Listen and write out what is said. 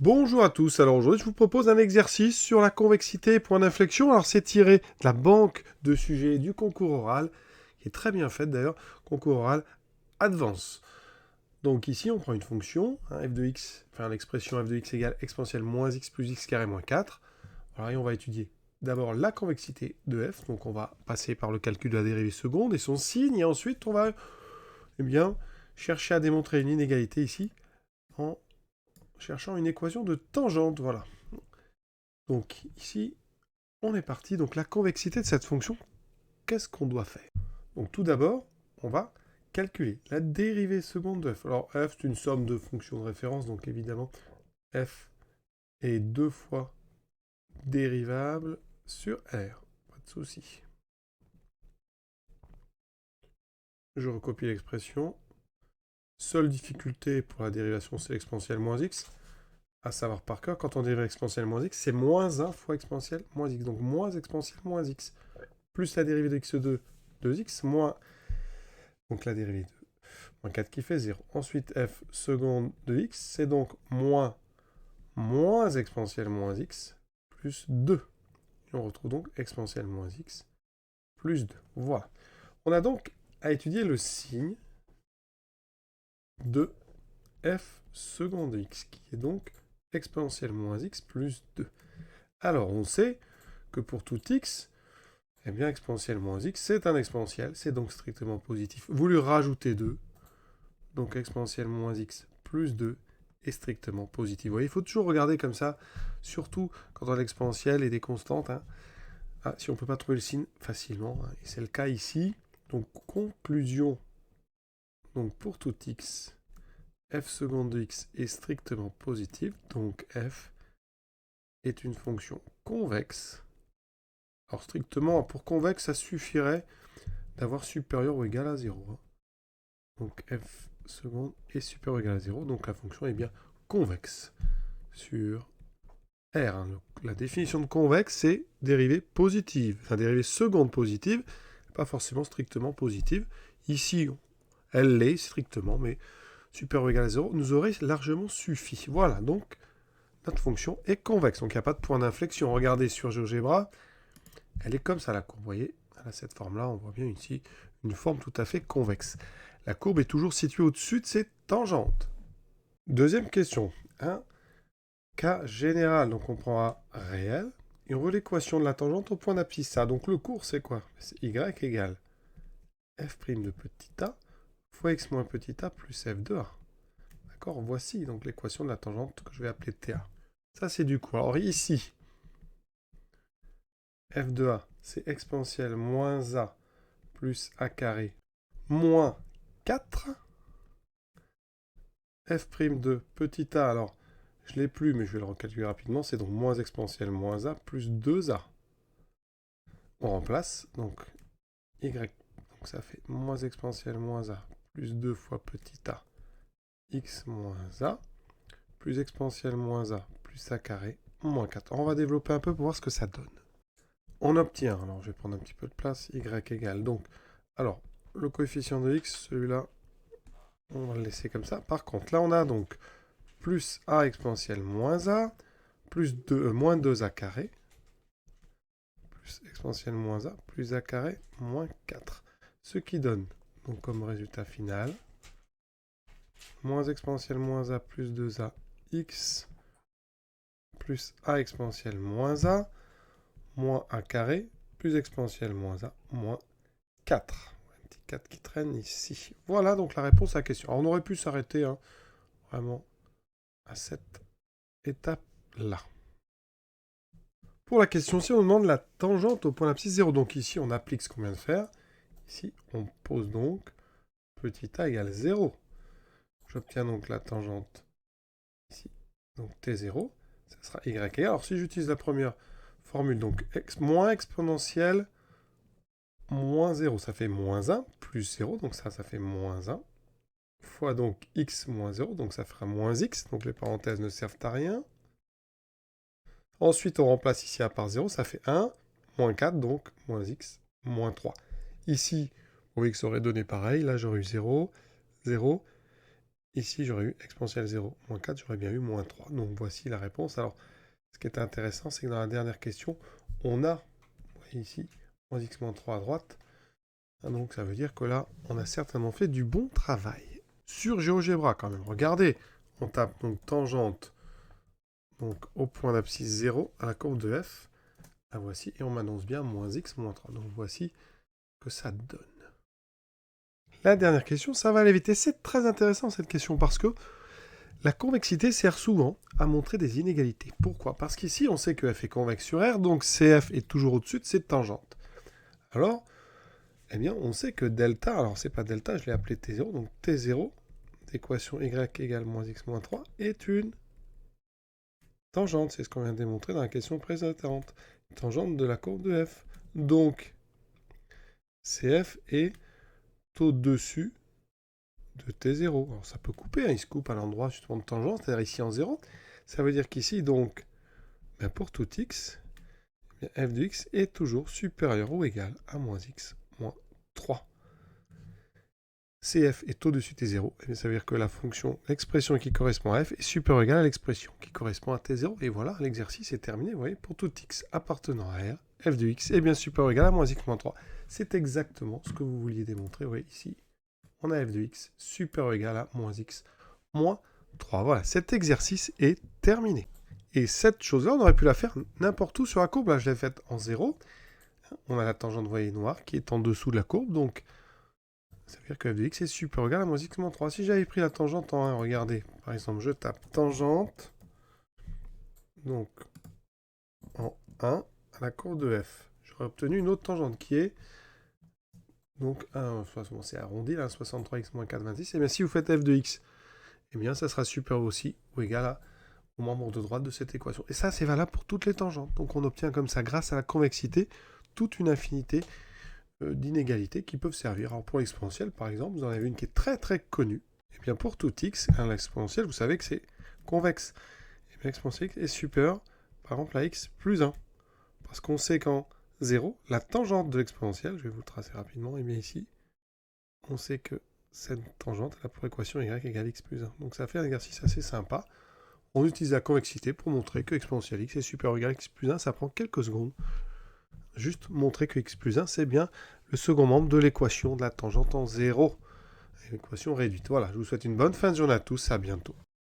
Bonjour à tous, alors aujourd'hui je vous propose un exercice sur la convexité, point d'inflexion. Alors c'est tiré de la banque de sujets du concours oral, qui est très bien faite d'ailleurs, concours oral Advance. Donc ici on prend une fonction, hein, f de x, enfin l'expression f de x égale exponentielle moins x plus x carré moins 4. Voilà, et on va étudier d'abord la convexité de f, donc on va passer par le calcul de la dérivée seconde et son signe, et ensuite on va chercher à démontrer une inégalité ici en cherchant une équation de tangente, voilà. Donc ici, on est parti. Donc la convexité de cette fonction, qu'est-ce qu'on doit faire? Donc tout d'abord, on va calculer la dérivée seconde de f. Alors f, c'est une somme de fonctions de référence, donc évidemment, f est 2 fois dérivable sur r. Pas de souci. Je recopie l'expression. Seule difficulté pour la dérivation, c'est l'exponentielle moins x. À savoir par cœur, quand on dérive exponentielle moins x, c'est moins 1 fois exponentielle moins x. Donc moins exponentielle moins x. Plus la dérivée de x2, 2x, moins... Donc la dérivée de moins 4 qui fait 0. Ensuite, f seconde de x, c'est donc moins exponentielle moins x plus 2. Et on retrouve donc exponentielle moins x plus 2. Voilà. On a donc à étudier le signe de f seconde de x, qui est donc exponentielle moins x plus 2. Alors, on sait que pour tout x, eh bien, exponentielle moins x, c'est un exponentiel, c'est donc strictement positif. Vous lui rajoutez 2, donc exponentielle moins x plus 2 est strictement positif. Vous voyez, il faut toujours regarder comme ça, surtout quand on a l'exponentielle et des constantes. Hein. Ah, si on ne peut pas trouver le signe facilement, hein, et c'est le cas ici. Donc, conclusion, donc pour tout x, f seconde de x est strictement positif, donc f est une fonction convexe. Alors strictement, pour convexe, ça suffirait d'avoir supérieur ou égal à 0. Hein. Donc f seconde est supérieur ou égal à 0, donc la fonction est bien convexe sur R. Hein. Donc, la définition de convexe, c'est dérivée positive, enfin dérivée seconde positive, pas forcément strictement positive. Ici, elle l'est strictement, mais supérieur ou égal à 0 nous aurait largement suffi. Voilà, donc notre fonction est convexe, donc il n'y a pas de point d'inflexion. Regardez sur GeoGebra, elle est comme ça la courbe, vous voyez, elle a cette forme-là, on voit bien ici une forme tout à fait convexe. La courbe est toujours située au-dessus de ses tangentes. Deuxième question, un cas général, donc on prend A réel, et on veut l'équation de la tangente au point d'abscissa. Donc le cours, c'est quoi? C'est y égale f' de petit a fois x moins petit a plus f de a. D'accord? Voici donc l'équation de la tangente que je vais appeler TA. Ça, c'est du cours. Alors ici, f de a, c'est exponentielle moins a plus a carré moins 4. f' de petit a, alors je ne l'ai plus, mais je vais le recalculer rapidement, c'est donc moins exponentielle moins a plus 2a. On remplace, donc y, donc ça fait moins exponentielle moins a plus 2 fois petit a x moins a plus exponentielle moins a plus a carré moins 4. Alors on va développer un peu pour voir ce que ça donne. On obtient, alors je vais prendre un petit peu de place, y égale, donc, alors, le coefficient de x, celui-là, on va le laisser comme ça. Par contre, là on a donc plus a exponentielle moins a, plus moins 2a carré, plus exponentielle moins a, plus a carré, moins 4. Ce qui donne, donc comme résultat final, moins exponentielle moins a plus 2a x plus a exponentielle moins a, moins a carré, plus exponentielle moins a, moins 4. Un petit 4 qui traîne ici. Voilà donc la réponse à la question. Alors on aurait pu s'arrêter hein, vraiment à cette étape-là. Pour la question, si on demande la tangente au point d'abscisse 0, donc ici on applique ce qu'on vient de faire. Ici on pose donc petit a égale 0. J'obtiens donc la tangente ici, donc t0, ça sera y égale. Alors si j'utilise la première formule, donc moins exponentielle moins 0, ça fait moins 1, plus 0, donc ça fait moins 1, fois donc x moins 0, donc ça fera moins x, donc les parenthèses ne servent à rien. Ensuite, on remplace ici a par 0, ça fait 1, moins 4, donc moins x, moins 3. Ici, vous voyez que ça aurait donné pareil, là j'aurais eu 0, 0, ici j'aurais eu exponentielle 0, moins 4, j'aurais bien eu moins 3. Donc voici la réponse. Alors, ce qui est intéressant, c'est que dans la dernière question, on a, vous voyez ici, moins x moins 3 à droite. Donc ça veut dire que là, on a certainement fait du bon travail. Sur GeoGebra quand même, regardez, on tape donc tangente donc au point d'abscisse 0 à la courbe de f. La voici, et on m'annonce bien moins x moins 3. Donc voici que ça donne. La dernière question, ça va aller vite. Et c'est très intéressant cette question parce que la convexité sert souvent à montrer des inégalités. Pourquoi? Parce qu'ici, on sait que f est convexe sur R, donc CF est toujours au-dessus de cette tangente. Alors, eh bien, on sait que delta, alors c'est pas delta, je l'ai appelé T0, donc T0 d'équation y égale moins x moins 3 est une tangente. C'est ce qu'on vient de démontrer dans la question précédente. Tangente de la courbe de f. Donc, CF est au-dessus de T0. Alors ça peut couper, hein, il se coupe à l'endroit justement de tangente, c'est-à-dire ici en 0. Ça veut dire qu'ici, donc, ben pour tout x, f de x est toujours supérieur ou égal à moins x moins 3. CF est au-dessus de T0, et ça veut dire que la fonction, l'expression qui correspond à f est supérieure ou égale à l'expression qui correspond à T0. Et voilà, l'exercice est terminé. Vous voyez, pour tout x appartenant à R, f de x est bien supérieur ou égal à moins x moins 3. C'est exactement ce que vous vouliez démontrer. Vous voyez ici, on a f de x supérieur ou égal à moins x moins 3. Voilà, cet exercice est terminé. Et cette chose-là, on aurait pu la faire n'importe où sur la courbe. Là, je l'ai faite en 0. On a la tangente, vous voyez, noire qui est en dessous de la courbe. Donc, ça veut dire que f de x est supérieur ou égal à moins x moins 3. Si j'avais pris la tangente en 1, regardez, par exemple, je tape tangente, donc en 1 à la courbe de f. J'aurais obtenu une autre tangente qui est, donc, c'est arrondi, là, 63x moins 4, 26. Et bien si vous faites f de x, eh bien ça sera supérieur aussi ou égal au membre de droite de cette équation. Et ça, c'est valable pour toutes les tangentes. Donc on obtient comme ça, grâce à la convexité, toute une infinité d'inégalités qui peuvent servir. Alors pour l'exponentielle, par exemple, vous en avez une qui est très très connue. Et bien pour tout x, l'exponentielle, vous savez que c'est convexe. Et bien l'exponentielle est supérieure, par exemple, à x plus 1. Parce qu'on sait qu'en 0, la tangente de l'exponentielle, je vais vous le tracer rapidement, et bien ici, on sait que cette tangente a pour équation y égale x plus 1. Donc ça fait un exercice assez sympa. On utilise la convexité pour montrer que exponentielle x est supérieur ou égal à x plus 1. Ça prend quelques secondes. Juste montrer que x plus 1, c'est bien le second membre de l'équation de la tangente en 0. L'équation réduite. Voilà, je vous souhaite une bonne fin de journée à tous. À bientôt.